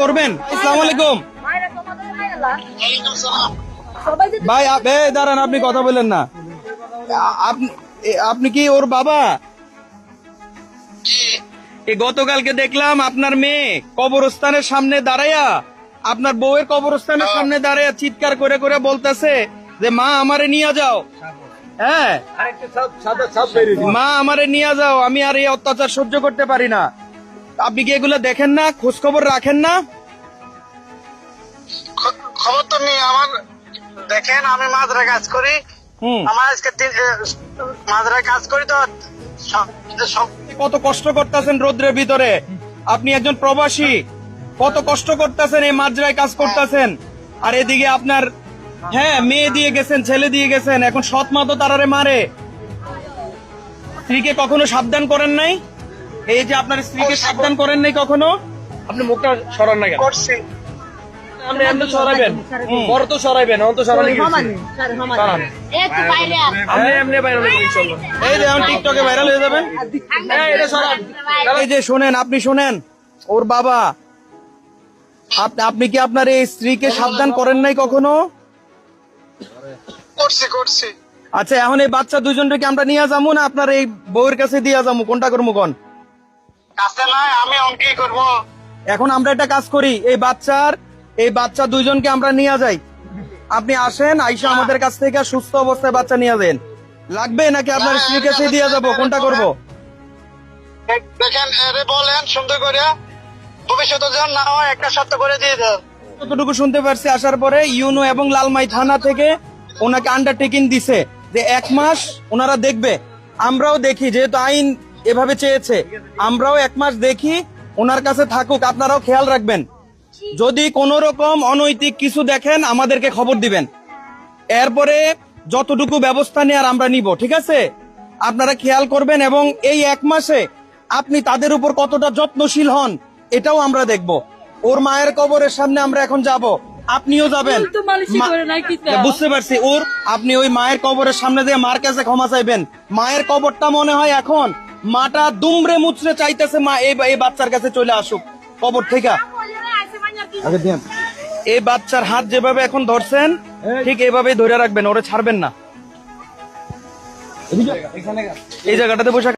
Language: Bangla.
করবেন। আসসালামু আলাইকুম ভাই, দাঁড়ান, আপনি কথা বলেন না। আপনি কি ওর বাবা? গতকালকে দেখলাম আপনার মেয়ে কবরস্থানের সামনে দাঁড়াইয়া, আপনার বউয়ের কবরস্থানের সামনে দাঁড়াইয়া চিৎকার করে করে বলতেছে যে মা আমারে নিয়ে যাও। হ্যাঁ, মা আমারে নিয়ে যাও, আমি আর এই অত্যাচার সহ্য করতে পারি না। আপনি কি এগুলো দেখেন না, খোঁজ খবর রাখেন না? খবর তো নেই আমার। দেখেন, আমি মাদ্রা কাজ করি। আমার আজকে মাদ্রা কাজ করি তো। কত কষ্ট করতেছেন রোদ্রের ভিতরে, আপনি একজন প্রবাসী, কত কষ্ট করতেছেন, এই মাজরায় কাজ করতেছেন। আর এদিকে আপনার মেয়ে দিয়ে গেছেন, ছেলে দিয়ে গেছেন, এখন সৎ মা তো তারারে মারে। স্ত্রীকে কখনো সাবধান করেন নাই? এই যে আপনার স্ত্রীকে সাবধান করেন নাই কখনো? আপনি মুখটা সরান না কেন? করছি। আপনি এমনি সরাবেন, বড় তো সরাইবেন, অন্ত সরানি এমনি ভাইরাল হয়ে ইনশাআল্লাহ। এই যে এখন টিকটকে ভাইরাল হয়ে যাবেন। এটা সরান। এই যে শোনেন, আপনি শোনেন, ওর বাবা, আপনি কি আপনার এই স্ত্রীকে সাবধান করেন নাই কখনো? করছি। আচ্ছা, এখন এই বাচ্চা দুজনকে আমরা নিয়ে যাবো না আপনার এই বউয়ের কাছে দিয়ে যাবো? কোনটা করবো কোন? কাছে নয়, আমি কি করব? এখন আমরা একটা কাজ করি, এই বাচ্চা দুইজনকে আমরা নিয়ে যাই। আপনি আসেন, আইসা আমাদের কাছ থেকে সুস্থ অবস্থায় বাচ্চা নিয়ে যান। লাগবে নাকি আপনার স্ত্রীর কাছে দিয়ে যাবো? কোনটা করব? দেখেন, বলেন সুন্দর করে, ভবিষ্যতে যেন না হয় একটা শর্ত করে দিয়ে দেন। যতটুকু শুনতে পারছি, আসার পরে ইউনো এবং লালমাই থানা থেকে ওনাকে আন্ডারটেকিং দিছে যে 1 মাস ওনারা দেখবে। আমরাও দেখি, যেহেতু আইন এভাবে চেয়েছে, আমরাও 1 মাস দেখি, ওনার কাছে থাকুক। আপনারাও খেয়াল রাখবেন, যদি কোন রকম অনৈতিক কিছু দেখেন আমাদেরকে খবর দিবেন। এরপরে যতটুকু ব্যবস্থা নেওয়ার আমরা নিব, ঠিক আছে? আপনারা খেয়াল করবেন, এবং এই 1 মাসে আপনি তাদের উপর কতটা যত্নশীল হন এটাও আমরা দেখব। ওর মায়ের কবরের সামনে আমরা এখন যাব, আপনিও যাবেন। বুঝতে পারছি, আপনি ওই মায়ের কবরের সামনে দিয়ে মার কাছে ক্ষমা চাইবেন। মায়ের কবরটা মনে হয় এখন মাটা দুমড়ে মুচড়ে চাইতেছে মা এই বাচ্চার কাছে চলে আসুক কবর থেকে। এই বাচ্চার হাত যেভাবে এখন ধরছেন, ঠিক এইভাবেই ধরে রাখবেন, ওরে ছাড়বেন না। এই জায়গাটাতে বসে